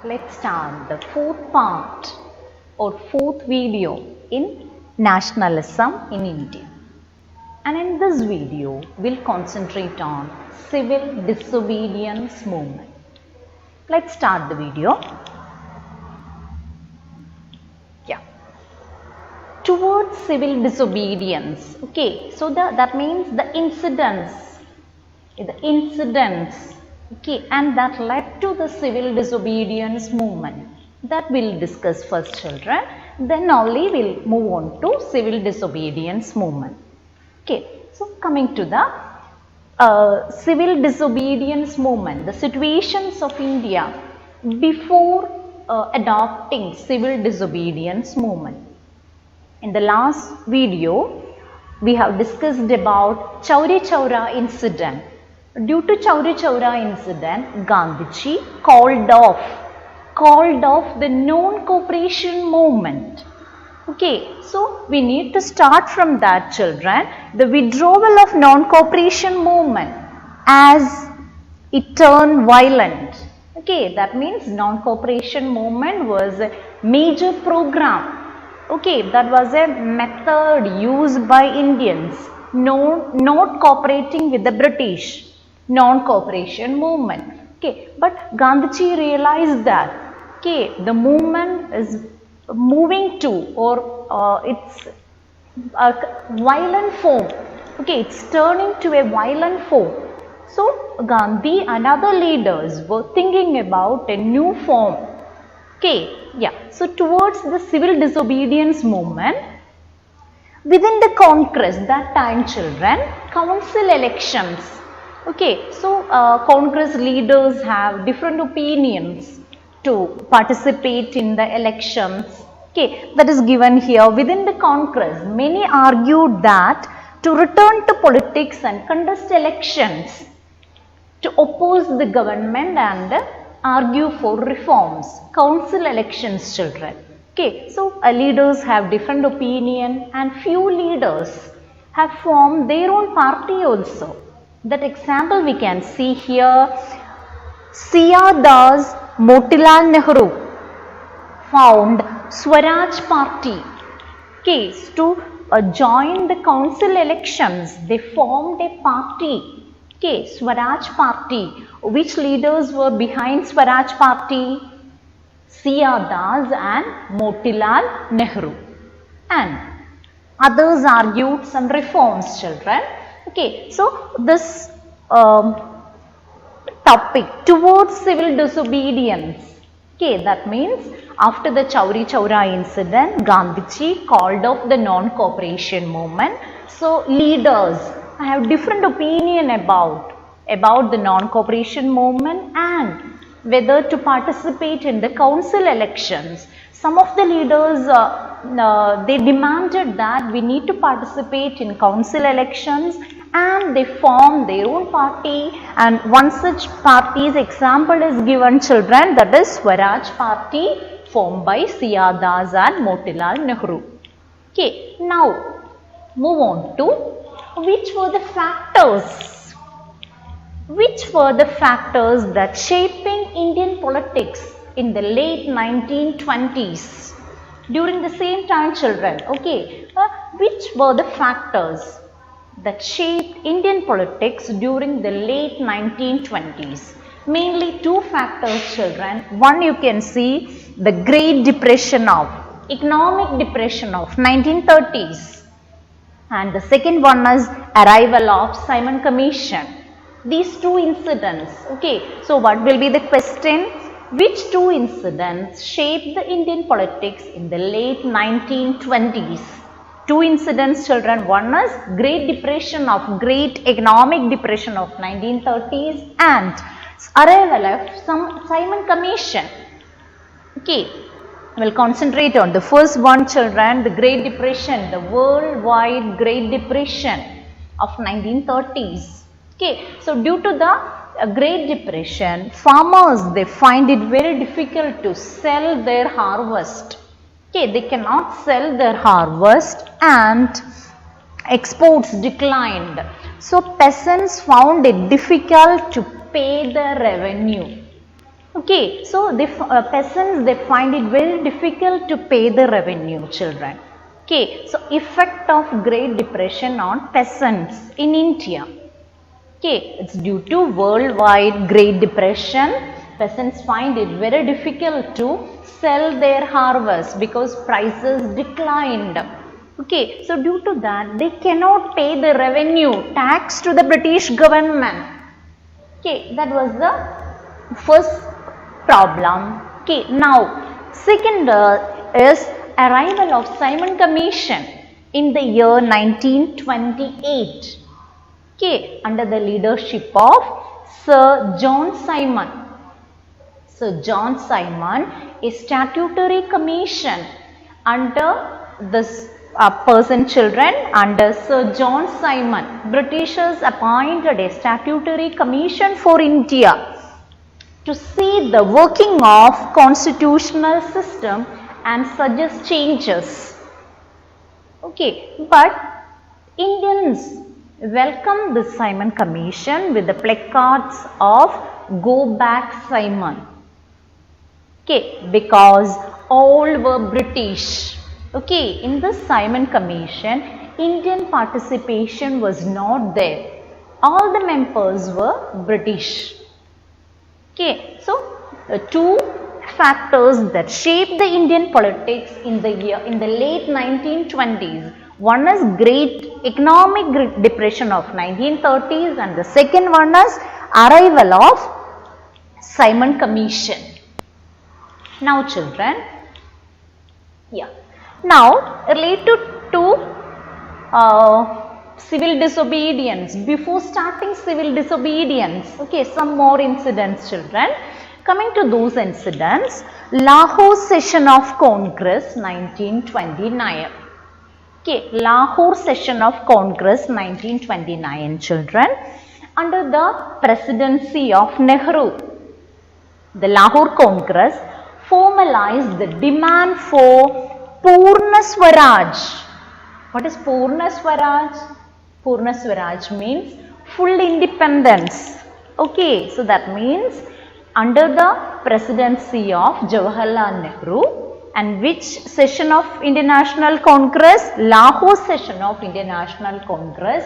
Let's start the fourth part or fourth video in nationalism in India. And in this video, we'll concentrate on civil disobedience movement. Let's start the video. Towards civil disobedience. Okay, so that means the incidents, okay, and that led to the civil disobedience movement. That we'll discuss first, children. Then only we'll move on to civil disobedience movement. Okay, so coming to the civil disobedience movement, the situations of India before adopting civil disobedience movement. In the last video, we have discussed about Chauri Chaura incident. Due to Chauri Chaura incident, Gandhiji called off the non-cooperation movement. Okay, so we need to start from that, children. The withdrawal of non-cooperation movement as it turned violent. Okay, that means non-cooperation movement was a major program. Okay, that was a method used by Indians, not cooperating with the British, non-cooperation movement. Okay, but Gandhiji realized that, okay, the movement is moving to or it's a violent form. Okay, it's turning to a violent form. So Gandhi and other leaders were thinking about a new form. Okay, yeah. So towards the civil disobedience movement, within the Congress, that time, children, council elections. Okay, so Congress leaders have different opinions to participate in the elections. Okay, that is given here. Within the Congress, many argued that to return to politics and contest elections to oppose the government and argue for reforms. Council elections, children. Okay, so leaders have different opinion and few leaders have formed their own party also. That example we can see here. C.R. Das, Motilal Nehru found Swaraj Party. Okay, to join the council elections, they formed a party. Okay, Swaraj Party. Which leaders were behind Swaraj Party? C.R. Das and Motilal Nehru. And others argued some reforms, children. Okay, so this topic towards civil disobedience. Okay, that means after the Chauri Chaura incident, Gandhiji called off the non-cooperation movement. So leaders have different opinion about the non-cooperation movement and whether to participate in the council elections. Some of the leaders they demanded that we need to participate in council elections and they formed their own party, and one such party's example is given, children, that is Swaraj Party formed by C.R. Das and Motilal Nehru. Okay, now move on to which were the factors that shaping Indian politics in the late 1920s? During the same time, children, okay, which were the factors that shaped Indian politics during the late 1920s? Mainly two factors, children. One you can see, the Great Depression economic depression of 1930s. And the second one is arrival of Simon Commission. These two incidents. Okay, so what will be the question? Which two incidents shaped the Indian politics in the late 1920s? Two incidents, children. One is Great Economic Depression of 1930s and arrival of Simon Commission. Okay. We'll concentrate on the first one, children, the Great Depression, the worldwide Great Depression of 1930s. Okay, so due to the Great Depression, farmers, they find it very difficult to sell their harvest. Okay, they cannot sell their harvest and exports declined. So peasants found it difficult to pay the revenue. Okay, so the peasants, they find it very difficult to pay the revenue, children. Okay, so effect of Great Depression on peasants in India. Okay, it's due to worldwide Great Depression. Peasants find it very difficult to sell their harvest because prices declined. Okay, so due to that, they cannot pay the revenue tax to the British government. Okay, that was the first problem. Okay, now second is arrival of Simon Commission in the year 1928. Okay, under the leadership of Sir John Simon. Sir John Simon, a statutory commission under this person, children, under Sir John Simon. Britishers appointed a statutory commission for India to see the working of constitutional system and suggest changes. Okay, but Indians welcomed the Simon Commission with the placards of "Go Back Simon." Okay, because all were British. Okay, in the Simon Commission, Indian participation was not there. All the members were British. Okay, so two factors that shaped the Indian politics in the late 1920s. One is great economic depression of 1930s, and the second one is arrival of Simon Commission. Now, children, now related to civil disobedience. Before starting civil disobedience, okay, some more incidents, children. Coming to those incidents, Lahore Session of Congress 1929. Okay, Lahore Session of Congress 1929, children. Under the presidency of Nehru, the Lahore Congress formalized the demand for Purna Swaraj. What is Purna Swaraj? Purna Swaraj means full independence. Okay, so that means under the presidency of Jawaharlal Nehru, and which session of Indian National Congress? Lahore Session of Indian National Congress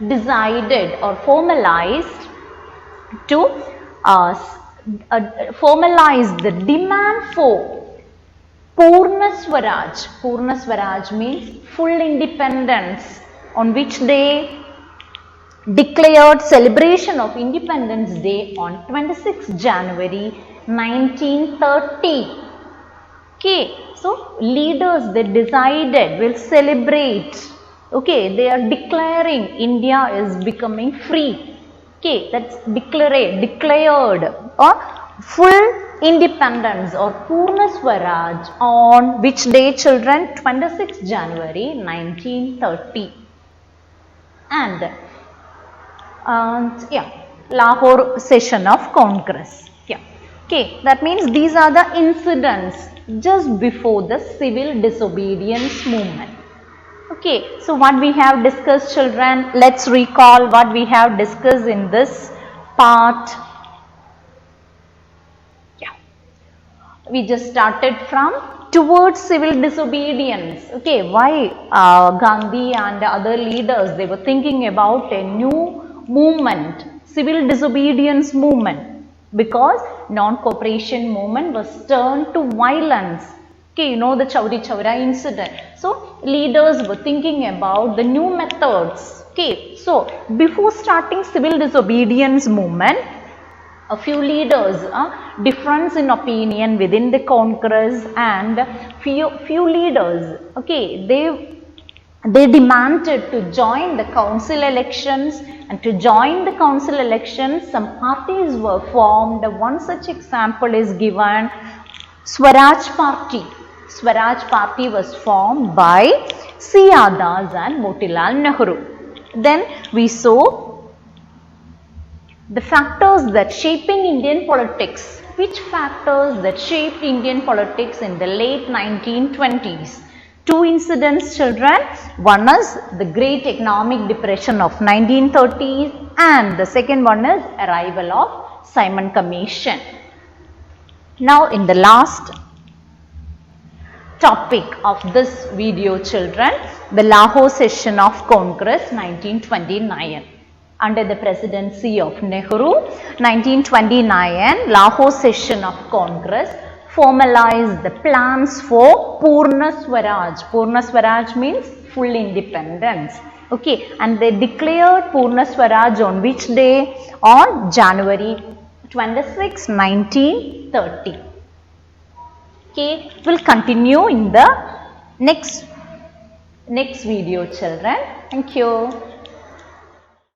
decided or formalized to formalize the demand for Purna Swaraj. Purna Swaraj means full independence, on which they declared celebration of Independence Day on 26 January 1930. Okay, so leaders, they decided will celebrate. Okay, they are declaring India is becoming free. Okay, that's declared full independence or Purna Swaraj on which day, children? 26 January 1930. And Lahore Session of Congress. Okay, that means these are the incidents just before the civil disobedience movement. Okay, so what we have discussed, children, let's recall what we have discussed in this part. We just started from towards civil disobedience. Okay, why Gandhi and other leaders, they were thinking about a new movement, civil disobedience movement, because non-cooperation movement was turned to violence. Okay, you know the Chauri Chaura incident. So leaders were thinking about the new methods. Okay, so before starting civil disobedience movement, a few leaders, difference in opinion within the Congress, and few leaders, okay, they demanded to join the council elections, and to join the council elections, some parties were formed. One such example is given, Swaraj Party. Swaraj Party was formed by C.R. Das and Motilal Nehru. Then we saw the factors that shaping Indian politics. Which factors that shaped Indian politics in the late 1920s? Two incidents, children. One is the Great Economic Depression of 1930s, and the second one is arrival of Simon Commission. Now in the last topic of this video, children, the Lahore Session of Congress 1929. Under the presidency of Nehru, 1929, Lahore Session of Congress formalized the plans for Purna Swaraj. Purna Swaraj means full independence. Okay, and they declared Purna Swaraj on which day? On January 26, 1930. Okay, we'll continue in the next video, children. Thank you.